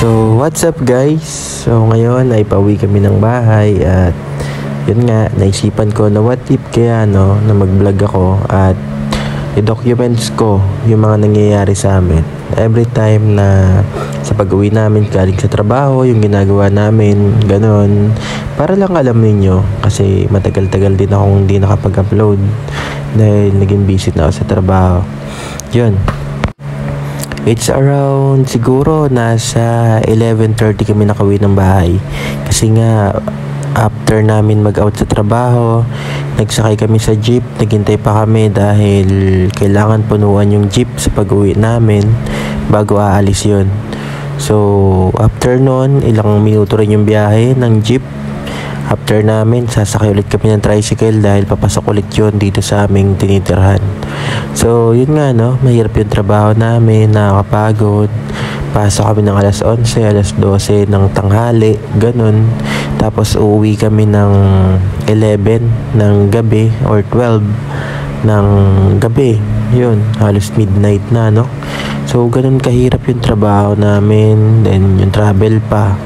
So, what's up guys? So, ngayon ay pauwi kami ng bahay at yun nga, naisipan ko na what if kaya no, na mag-vlog ako at i-documents ko yung mga nangyayari sa amin. Every time na sa pag-uwi namin galing sa trabaho, yung ginagawa namin, ganon. Para lang alam ninyo kasi matagal-tagal din akong hindi nakapag-upload dahil naging busy na ako sa trabaho. Yun. It's around siguro nasa 11:30 kami nakauwi ng bahay. Kasi nga after namin mag-out sa trabaho, nagsakay kami sa jeep, naghintay pa kami dahil kailangan punuan yung jeep sa pag-uwi namin bago aalis yun. So after nun, ilang minuto rin yung biyahe ng jeep. After namin, sasakay ulit kami ng tricycle dahil papasok ulit yun dito sa aming tinitirhan. So, yun nga no, mahirap yung trabaho namin, nakakapagod. Pasok kami ng alas 11, alas 12 ng tanghali, ganun. Tapos uuwi kami ng 11 ng gabi or 12 ng gabi. Yun, halos midnight na no. So, ganun kahirap yung trabaho namin, then yung travel pa.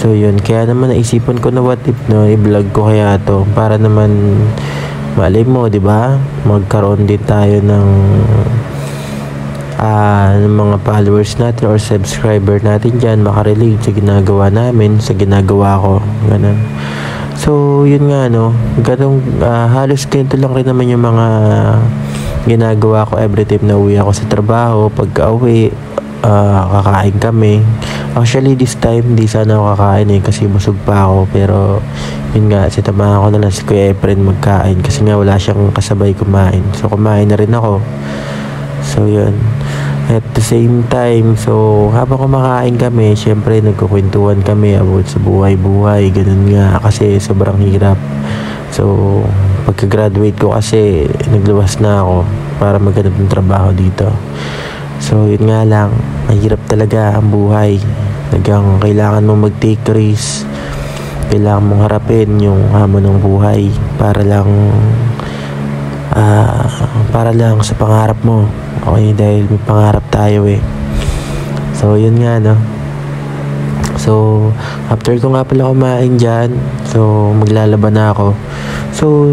So yun, kaya naman naisipan ko na what if no, i-vlog ko kaya to para naman malay mo, 'di ba? Magkaroon din tayo ng mga followers natin or subscriber natin diyan makarelate sa ginagawa namin, sa ginagawa ko, ganun. So yun nga no, ganun, halos ganito lang rin naman yung mga ginagawa ko every time na uwi ako sa trabaho. Pagka-uwi, kakain kami. Actually this time hindi sana ako kakain kasi busog pa ako, pero yun nga, sitamahan ko na lang si Kuya Efren magkain kasi nga wala siyang kasabay kumain, so kumain na rin ako. So yun, at the same time, so habang kumakain kami, syempre nagkukwentuhan kami about sa buhay-buhay, ganun nga, kasi sobrang hirap. So pagka-graduate ko kasi nagluwas na ako para maghanap ng trabaho dito. So yun nga lang, mahirap talaga ang buhay. Talagang kailangan mong mag-take risk, kailangan mong harapin yung hamon ng buhay para lang sa pangarap mo. Okay, dahil may pangarap tayo eh. So yun nga no. So after ko nga pala kumain dyan, so maglalaba na ako. So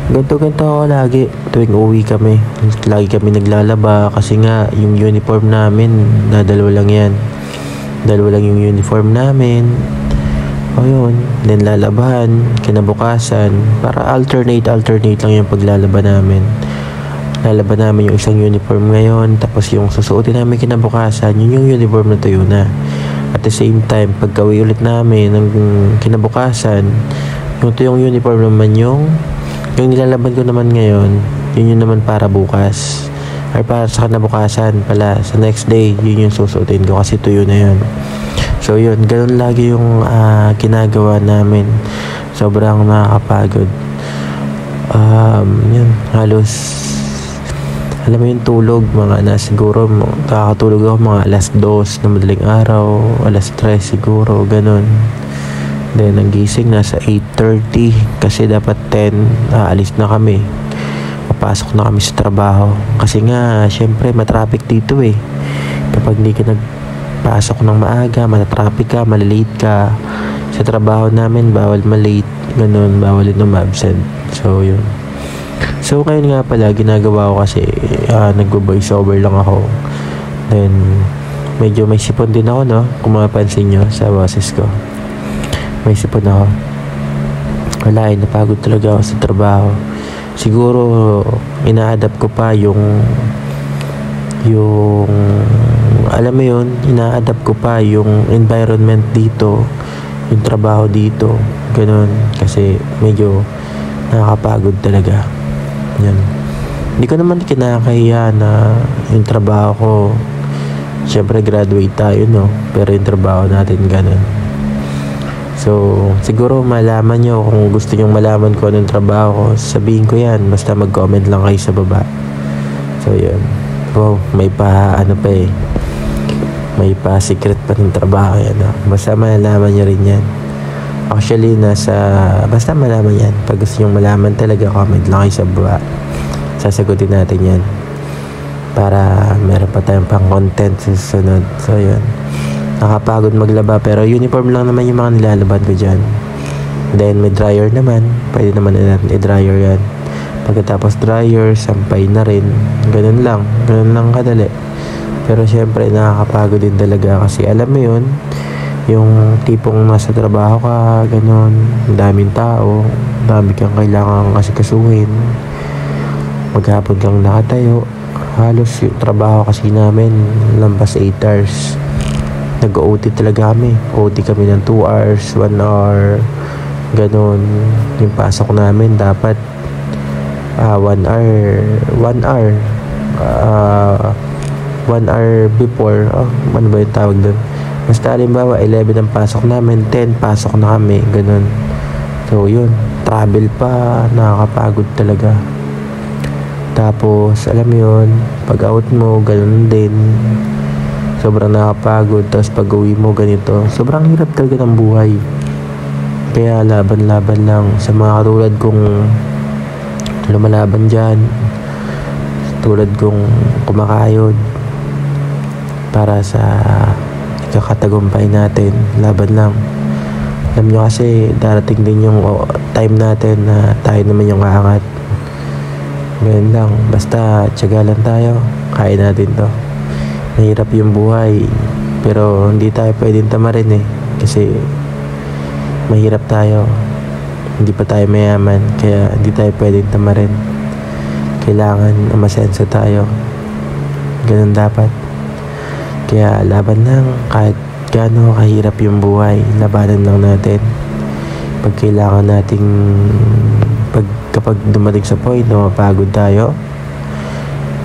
ganto ako lagi tuwing uwi kami. Lagi kami naglalaba kasi nga yung uniform namin na dalawa lang yung uniform namin. O yun, then lalabahan kinabukasan para alternate lang yung paglalaba namin. Lalaban namin yung isang uniform ngayon, tapos yung susuotin namin kinabukasan, yun yung uniform na tuyo na. At the same time, pagka-uwi ulit namin ng kinabukasan, yung tuyong uniform naman yung nilalaban ko naman ngayon, yun naman para bukas. Or para sa kinabukasan pala, sa next day, yun yung susuotin ko kasi tuyo na yun. So yun, ganun lagi yung ginagawa namin. Sobrang nakakapagod. Yun, halos, alam mo yung tulog, siguro, nakakatulog ako mga alas 2 na madaling araw, alas 3 siguro, ganun. Then, ang gising nasa 8:30 kasi dapat 10, aalis na kami. Papasok na kami sa trabaho. Kasi nga, syempre, matraffic dito eh. Kapag hindi ka nagpasok ng maaga, matatraffic ka, malilate ka. Sa trabaho namin, bawal malate, ganun, bawal din ma-absent. So, yun. So, ngayon nga pala, ginagawa ko kasi, nagbo-voice over lang ako. Then, medyo may sipon din ako, no? Kung mapapansin nyo sa boses ko. May sipon ako. Wala eh, napagod talaga ako sa trabaho. Siguro ina-adapt ko pa yung alam mo yun, ina-adapt ko pa yung environment dito, yung trabaho dito, ganun, kasi medyo nakakapagod talaga. Yan. Hindi ko naman kinakahiya na yung trabaho ko, syempre graduate tayo no, pero yung trabaho natin ganun. So, siguro malaman nyo kung gusto nyong malaman ko anong trabaho ko, sabihin ko yan, basta mag-comment lang kayo sa baba. So, yun. Wow, may pa secret pa ng trabaho yan. No? Basta malalaman nyo rin yan. Actually, basta malaman yan. Pag gusto nyong malaman talaga, comment lang kayo sa baba. Sasagutin natin yan. Para meron pa tayong pang content sa susunod. So, yun. nakapagod maglaba, pero uniform lang naman yung mga nilalaban ko dyan. Then may dryer naman, pwede naman natin i-dryer yan. Pagkatapos dryer, sampay na rin. Ganun lang kadali. Pero syempre nakakapagod din talaga kasi alam mo yun, yung tipong nasa trabaho ka, ganun, daming tao, dami kang kailangan asikasuhin, maghapon kang nakatayo. Halos yung trabaho kasi namin lampas 8 hours. Nag-OT talaga kami. OT kami ng 2 hours, 1 hour, ganun. Yung pasok namin dapat 1 hour before, ano ba yung tawag doon? Basta halimbawa 11 ang pasok namin, 10 pasok na kami, ganun. So yun, travel pa, nakakapagod talaga. Tapos alam mo yun, pag out mo ganun din, sobrang nakakapagod. Tapos pag uwi mo ganito, sobrang hirap talaga ng buhay. Kaya laban-laban lang sa mga katulad kong lumalaban dyan, tulad kong kumakayod para sa kakatagumpay natin. Laban lang. Alam nyo kasi darating din yung time natin na tayo naman yung aangat. Ganyan lang, basta tiyaga lang tayo, kaya natin to. Mahirap yung buhay, pero hindi tayo pwedeng tamarin kasi mahirap tayo, hindi pa tayo mayaman, kaya hindi tayo pwedeng tamarin. Kailangan umasenso tayo, ganun dapat. Kaya laban lang, kahit gaano kahirap yung buhay, labanan lang natin. Pag kailangan nating kapag dumating sa point na mapagod tayo,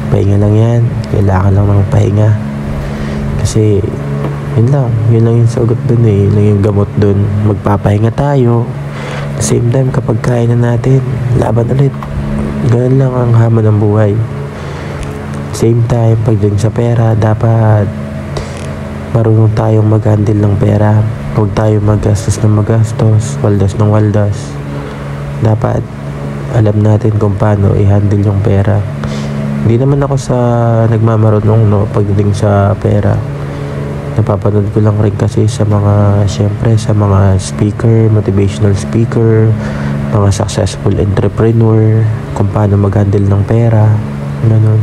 pahinga lang yan. Kailangan lang ng pahinga. Kasi yun lang yung sagot dun yun lang yung gamot dun. Magpapahinga tayo. At the same time, kapag kaya na natin, laban ulit. Ganun lang ang hamon ng buhay. Same time, pagdating sa pera, dapat marunong tayong mag-handle ng pera. Huwag tayo magastos ng magastos, waldas ng waldas. Dapat alam natin kung paano i-handle yung pera. Hindi naman ako sa nagmamarunong pagdating sa pera. Napapanood ko lang rin kasi sa mga, syempre sa mga speaker, motivational speaker, mga successful entrepreneur, kung paano mag-handle ng pera, ganun.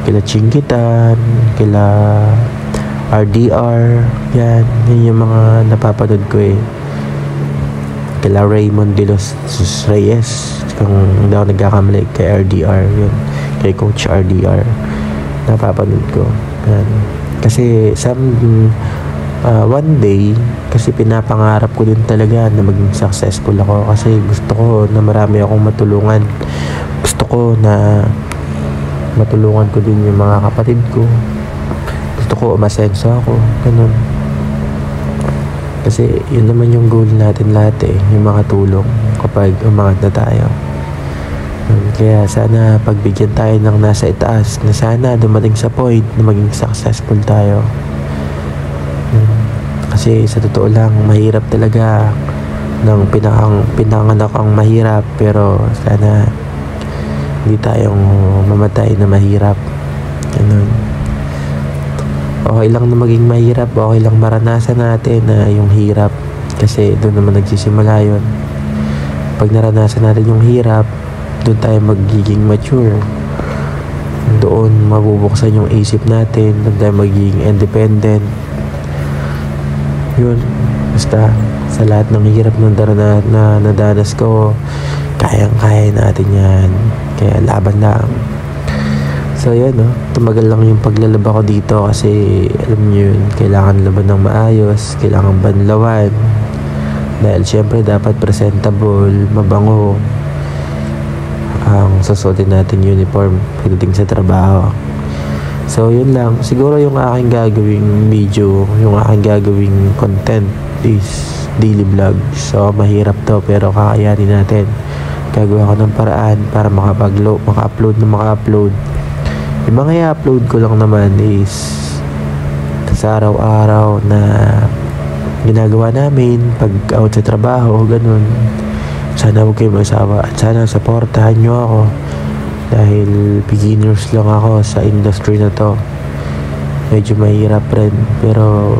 Kila Chingitan, kila RDR, yan yung mga napapanood ko kila Raymond De Los Reyes, kung hindi ako nagkakamali, kay RDR yun, kay Coach RDR, napapanood ko yan. Kasi one day, kasi pinapangarap ko din talaga na maging successful ako, kasi gusto ko na marami akong matulungan. Gusto ko na matulungan ko din yung mga kapatid ko. Gusto ko umasenso ako, ganun. Kasi yun naman yung goal natin lahat yung makatulong kapag umangat na tayo. Kaya sana pagbigyan tayo ng nasa itaas, na sana dumating sa point na maging successful tayo. Kasi sa totoo lang, mahirap talaga ng pinanganak ang mahirap, pero sana hindi tayong mamatay na mahirap. Ganun. Okay lang na maging mahirap, okay lang maranasan natin na yung hirap, kasi doon naman nagsisimula yun. Pag naranasan natin yung hirap, doon tayo magiging mature, doon mabubuksan yung isip natin, doon tayo magiging independent. Yun, basta sa lahat ng hirap na nadanas ko, kayang-kaya natin yan, kaya laban lang. So yun, tumagal lang yung paglalaba ko dito kasi alam nyo yun, kailangan laban ng maayos, kailangan banlawan, dahil syempre dapat presentable, mabango ang susuotin natin uniform pagdating sa trabaho. So yun lang, siguro yung aking gagawing video, yung aking gagawing content is daily vlog. So mahirap to, pero kakayanin natin. Gagawa ko ng paraan para maka-upload. Yung mga i-upload ko lang naman is sa araw-araw na ginagawa namin pag out sa trabaho, ganun. Sana huwag kayo masawa at sana supportahan nyo ako, dahil beginners lang ako sa industry na to. Medyo mahirap rin, pero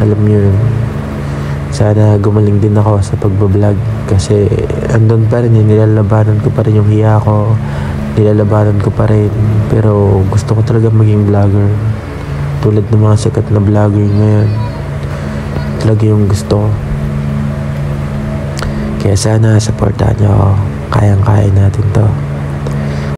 alam nyo yun. Sana gumaling din ako sa pagbablog kasi andun pa rin nilalabanan ko pa rin yung hiya ko, nilalabanan ko pa rin, pero gusto ko talaga maging vlogger tulad ng mga sikat na vlogger ngayon. Talaga yung gusto ko. Kaya sana supportahan nyo ako, kayang-kaya natin to.